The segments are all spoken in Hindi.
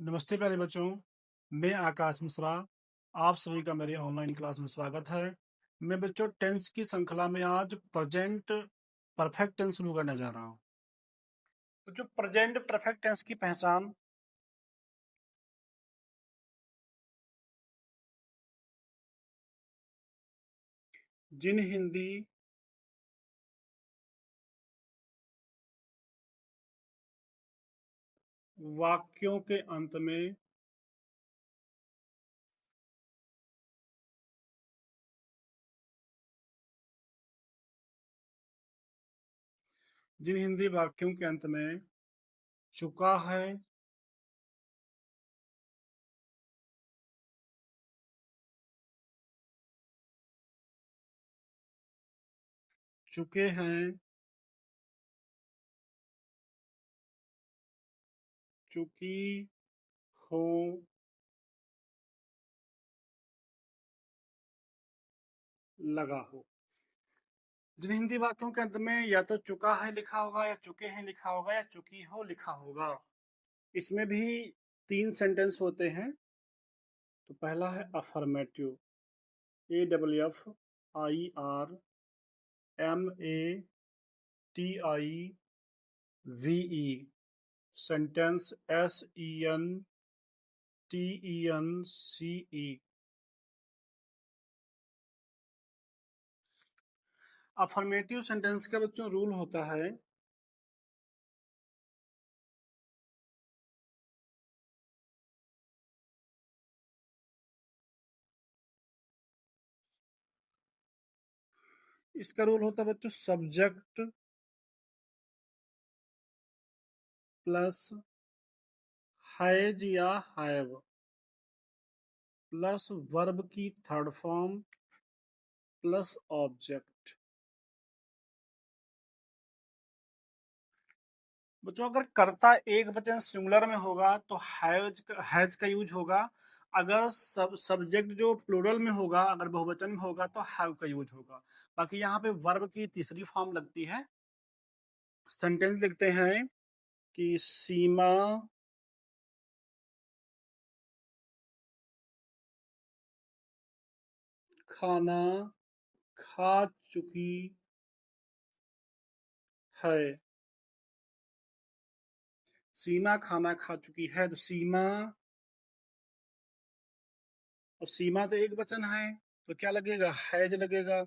नमस्ते प्यारे बच्चों, मैं आकाश मिश्रा। आप सभी का मेरे ऑनलाइन क्लास में स्वागत है। मैं बच्चों टेंस की श्रृंखला में आज प्रेजेंट परफेक्ट टेंस शुरू करने जा रहा हूँ। तो जो प्रेजेंट परफेक्ट टेंस की पहचान जिन हिंदी वाक्यों के अंत में जिन हिंदी वाक्यों के अंत में चुका है, चुके हैं, चुकी हो, लगा हो। जिन हिंदी वाक्यों के अंत में या तो चुका है लिखा होगा, या चुके हैं लिखा होगा, या चुकी हो लिखा होगा। इसमें भी 3 सेंटेंस होते हैं। तो पहला है affirmative, AFFIRMATIVE, sentence SENTENCE। Affirmative sentence का बच्चों रूल होता है, इसका रूल होता है बच्चों सब्जेक्ट प्लस हैज या हैव प्लस वर्ब की थर्ड फॉर्म प्लस ऑब्जेक्ट। बच्चों अगर कर्ता एक वचन सिंगुलर में होगा तो हैज का यूज होगा। अगर सब्जेक्ट जो प्लूरल में होगा, अगर बहुवचन में होगा तो हैव का यूज होगा। बाकी यहाँ पे वर्ब की तीसरी फॉर्म लगती है। सेंटेंस लिखते हैं कि सीमा खाना खा चुकी है। सीमा खाना खा चुकी है, तो सीमा और सीमा तो एक वचन है, तो क्या लगेगा, हैज लगेगा।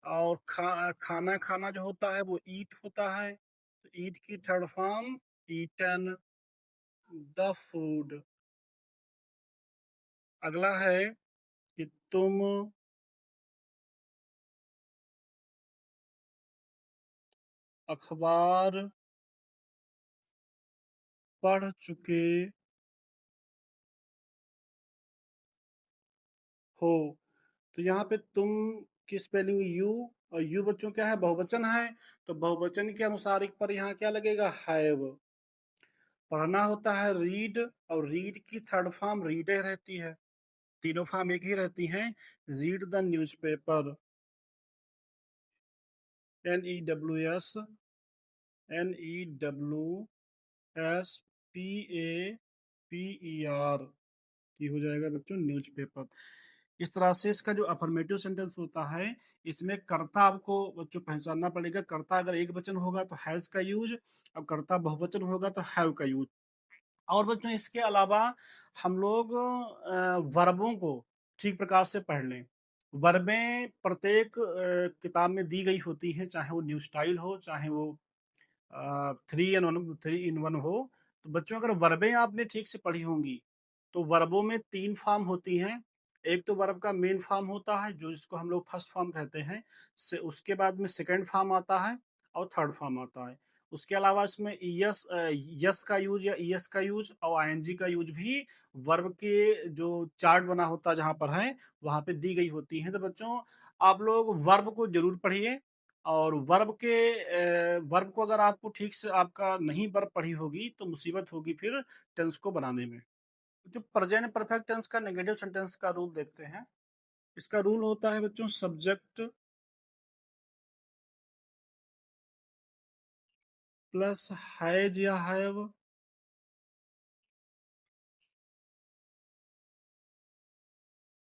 और खाना खाना जो होता है वो ईट होता है, तो ईट की third form eaten, the food. अगला है कि तुम अखबार पढ़ चुके हो। तो यहाँ पे तुम की स्पेलिंग यू, और यू बच्चों क्या है, बहुवचन है। तो बहुवचन के अनुसार एक पर यहाँ क्या लगेगा, हैव। पढ़ना होता है रीड, और रीड की थर्ड फॉर्म रीडे रहती है। तीनों फॉर्म एक ही रहती हैं। Read the newspaper, NEWS NEWSPAPER की हो जाएगा बच्चों न्यूज़पेपर। इस तरह से इसका जो अफर्मेटिव सेंटेंस होता है, इसमें कर्ता आपको बच्चों पहचानना पड़ेगा। कर्ता अगर एक वचन होगा तो हैज का यूज, और कर्ता बहुवचन होगा तो हैव का यूज। और बच्चों इसके अलावा हम लोग वर्बों को ठीक प्रकार से पढ़ लें। वर्बें प्रत्येक किताब में दी गई होती हैं, चाहे वो न्यू स्टाइल हो, चाहे वो 3 in 1 हो। तो बच्चों अगर वर्बें आपने ठीक से पढ़ी होंगी तो वर्बों में 3 फॉर्म होती हैं। एक तो वर्ब का मेन फॉर्म होता है, जो इसको हम लोग फर्स्ट फॉर्म कहते हैं। से उसके बाद में सेकंड फॉर्म आता है, और थर्ड फॉर्म आता है। उसके अलावा इसमें यस का यूज या ईएस का यूज और आईएनजी का यूज भी वर्ब के जो चार्ट बना होता है जहां पर है, वहां पे दी गई होती है। तो बच्चों आप लोग वर्ब को जरूर पढ़िए। और वर्ब को अगर आपको ठीक से आपका नहीं वर्ब पढ़ी होगी तो मुसीबत होगी फिर टेंस को बनाने में। जो प्रेजेंट परफेक्ट टेंस का नेगेटिव सेंटेंस का रूल देखते हैं। इसका रूल होता है बच्चों सब्जेक्ट प्लस हैज या have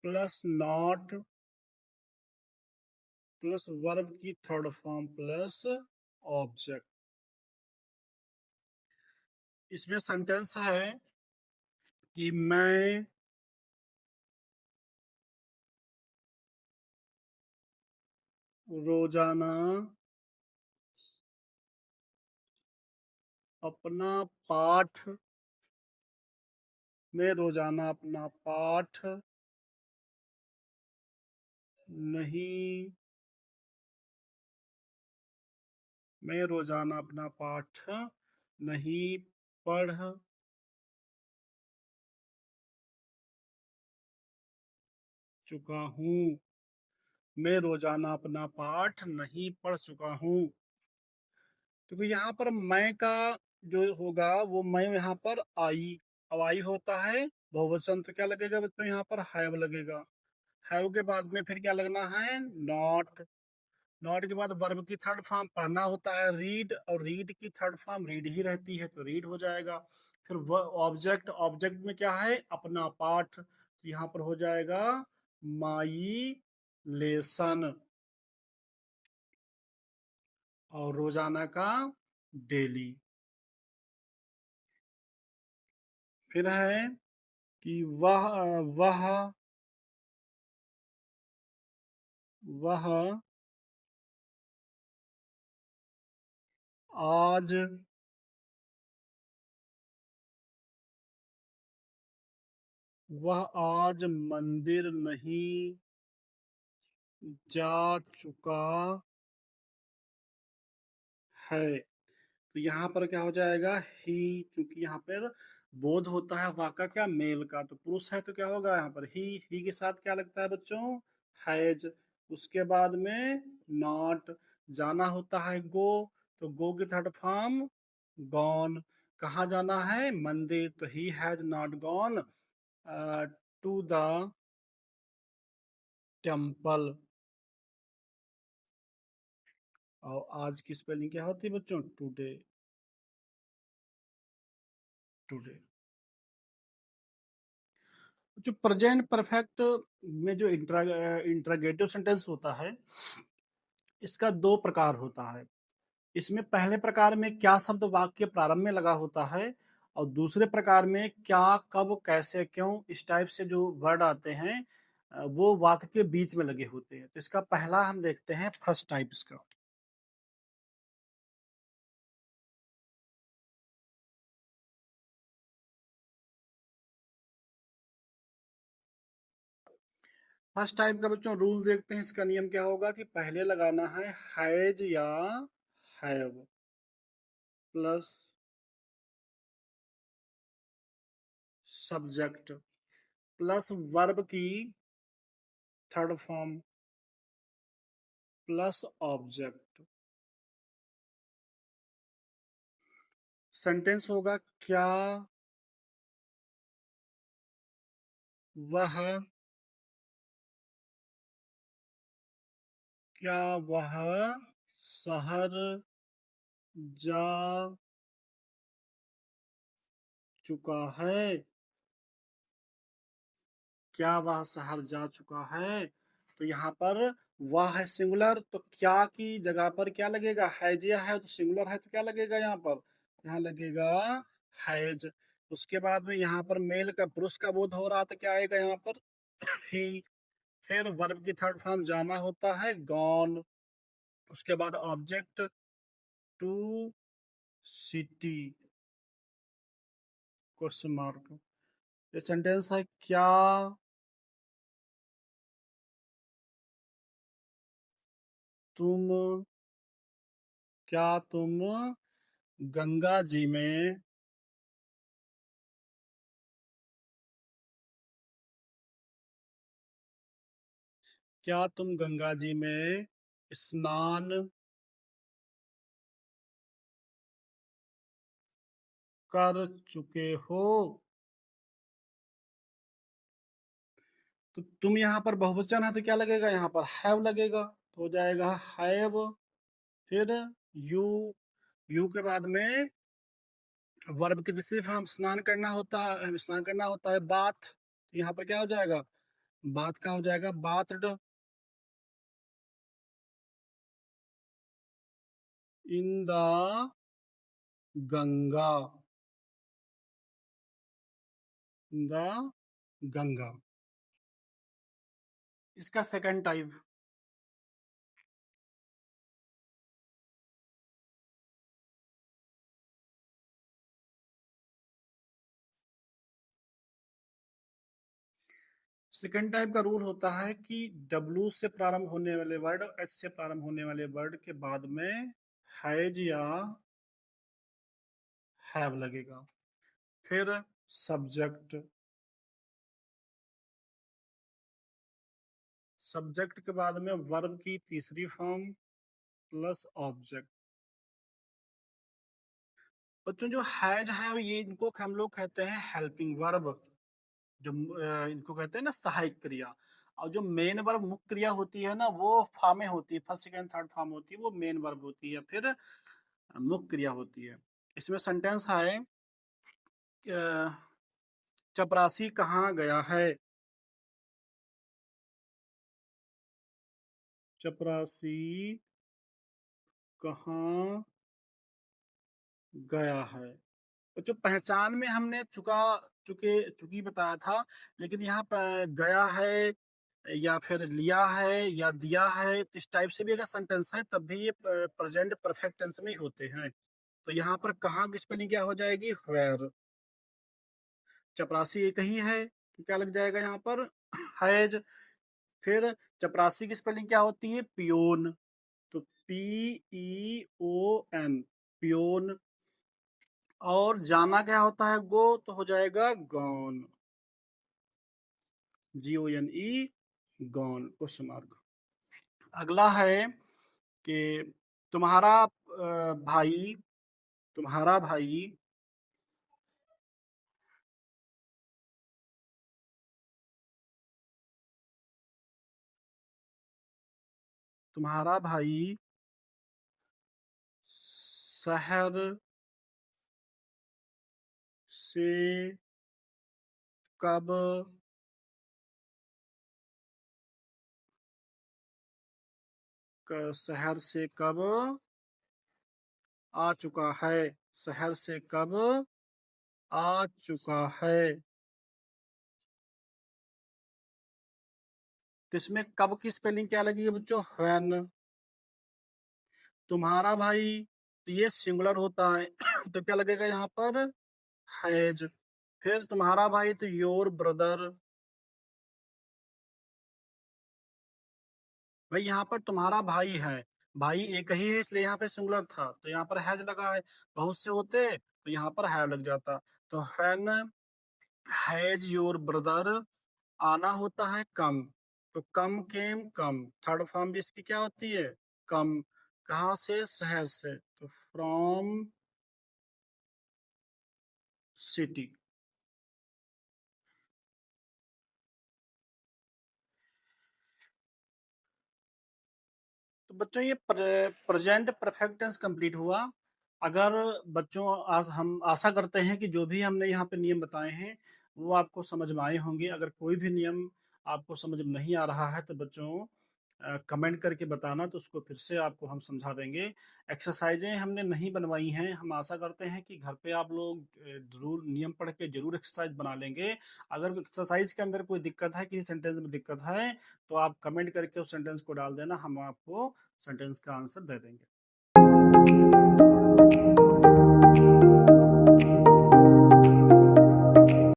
plus not plus verb की थर्ड फॉर्म प्लस ऑब्जेक्ट। इसमें सेंटेंस है कि मैं रोजाना अपना पाठ मैं रोजाना अपना पाठ नहीं मैं रोजाना अपना पाठ नहीं पढ़ चुका हूँ। मैं रोजाना अपना पाठ नहीं पढ़ चुका हूँ। क्योंकि यहाँ पर मैं का जो होगा वो मैं यहाँ पर आई, अब आई होता है बहुवचन, तो क्या लगेगा बच्चों यहाँ पर हैव लगेगा। हैव के बाद में फिर क्या लगना है, नॉट। नॉट के बाद वर्ब की थर्ड फॉर्म पढ़ना होता है रीड, और रीड की थर्ड फॉर्म रीड ही रहती है तो रीड हो जाएगा। फिर ऑब्जेक्ट, ऑब्जेक्ट में क्या है, अपना पाठ, तो यहाँ पर हो जाएगा माई लेसन, और रोजाना का डेली। फिर है कि वह वह आज वह आज मंदिर नहीं जा चुका है। तो यहाँ पर क्या हो जाएगा, ही, क्योंकि यहाँ पर बोध होता है वाका क्या, मेल का, तो पुरुष है तो क्या होगा यहाँ पर ही के साथ क्या लगता है बच्चों, हैज। उसके बाद में नॉट, जाना होता है गो, तो गो की थर्ड फॉर्म गॉन। कहाँ जाना है, मंदिर, तो he has not gone to the temple. और आज की स्पेलिंग क्या होती है बच्चों, टुडे, टुडे। जो प्रेजेंट परफेक्ट में जो इंट्रागेटिव सेंटेंस होता है, इसका दो प्रकार होता है। इसमें पहले प्रकार में क्या शब्द वाक्य प्रारंभ में लगा होता है, और दूसरे प्रकार में क्या, कब, कैसे, क्यों, इस टाइप से जो वर्ड आते हैं वो वाक्य के बीच में लगे होते हैं। तो इसका पहला हम देखते हैं फर्स्ट टाइप इसका। फर्स्ट टाइप का बच्चों रूल देखते हैं। इसका नियम क्या होगा कि पहले लगाना है हैज या have plus subject plus verb की third form plus object. Sentence होगा क्या वह क्या वह शहर जा चुका है, क्या वह शहर जा चुका है। तो यहाँ पर वह है सिंगुलर, तो क्या की जगह पर क्या लगेगा, हैज या है, तो सिंगुलर है तो क्या लगेगा यहाँ पर, यहाँ लगेगा हैज। उसके बाद में यहाँ पर मेल का, पुरुष का बोध हो रहा था, क्या आएगा यहाँ पर ही। फिर वर्ब की थर्ड फॉर्म जाना होता है गॉन। उसके बाद object to city question mark. ये सेंटेंस है तुम क्या तुम गंगा जी में क्या तुम गंगा जी में स्नान कर चुके हो। तो तुम यहाँ पर बहुवचन है तो क्या लगेगा, यहाँ पर हैव लगेगा, तो हो जाएगा हैव। फिर यू, यू के बाद में वर्ब की तीसरी फॉर्म स्नान करना होता है, स्नान करना होता है बाथ, यहाँ पर क्या हो जाएगा बात का हो जाएगा bathed in the Ganga, in the Ganga. इसका सेकंड टाइप, सेकंड टाइप का रूल होता है कि W से प्रारंभ होने वाले वर्ड और H से प्रारंभ होने वाले वर्ड के बाद में हैज या हैव लगेगा। फिर सब्जेक्ट, सब्जेक्ट के बाद में वर्ब की तीसरी फॉर्म प्लस ऑब्जेक्ट। बच्चों जो हैज है ये इनको हम लोग कहते हैं हेल्पिंग वर्ब, जो इनको कहते हैं ना सहायक क्रिया। और जो मेन वर्ब मुख्य क्रिया होती है ना वो फॉर्में होती है, फर्स्ट सेकंड थर्ड फॉर्म होती है, वो मेन वर्ब होती है, फिर मुख्य क्रिया होती है। इसमें सेंटेंस है चपरासी कहाँ गया है, चपरासी कहाँ गया है। तो जो पहचान में हमने चुकी बताया था, लेकिन यहाँ पर गया है या फिर लिया है या दिया है, तो इस टाइप से भी अगर सेंटेंस है तब भी ये प्रेजेंट परफेक्ट टेंस में ही होते हैं। तो यहाँ पर कहाँ की स्पेलिंग क्या हो जाएगी, वेयर। चपरासी एक ही है तो क्या लग जाएगा यहाँ पर, हैज। फिर चपरासी की स्पेलिंग क्या होती है, पियोन, तो PEON, पियोन। और जाना क्या होता है, गो, तो हो जाएगा gone, GONE, gone, question mark. अगला है कि तुम्हारा भाई, तुम्हारा भाई तुम्हारा भाई शहर से कब शहर से कब आ चुका है, शहर से कब आ चुका है। तो इसमें कब की स्पेलिंग क्या लगेगी बच्चों, व्हेन। तुम्हारा भाई, तो ये सिंगुलर होता है तो क्या लगेगा यहाँ पर, हैज। फिर तुम्हारा भाई तो योर ब्रदर, भाई यहाँ पर तुम्हारा भाई है, भाई एक ही है इसलिए यहाँ पे सिंगुलर था, तो यहाँ पर हैज लगा है। बहुत से होते तो यहाँ पर हैव लग जाता। तो व्हेन हैज योर ब्रदर, आना होता है कम, तो कम केम कम, थर्ड फॉर्म भी इसकी क्या होती है, कम। कहाँ से, शहर से, तो फ्रॉम सिटी। तो बच्चों ये प्रेजेंट परफेक्ट टेंस कंप्लीट हुआ। अगर बच्चों आज हम आशा करते हैं कि जो भी हमने यहाँ पे नियम बताए हैं वो आपको समझ में आए होंगे। अगर कोई भी नियम आपको समझ में नहीं आ रहा है तो बच्चों कमेंट करके बताना, तो उसको फिर से आपको हम समझा देंगे। एक्सरसाइजें हमने नहीं बनवाई हैं, हम आशा करते हैं कि घर पे आप लोग जरूर नियम पढ़ के जरूर एक्सरसाइज बना लेंगे। अगर एक्सरसाइज के अंदर कोई दिक्कत है, किसी सेंटेंस में दिक्कत है, तो आप कमेंट करके उस सेंटेंस को डाल देना, हम आपको सेंटेंस का आंसर दे देंगे।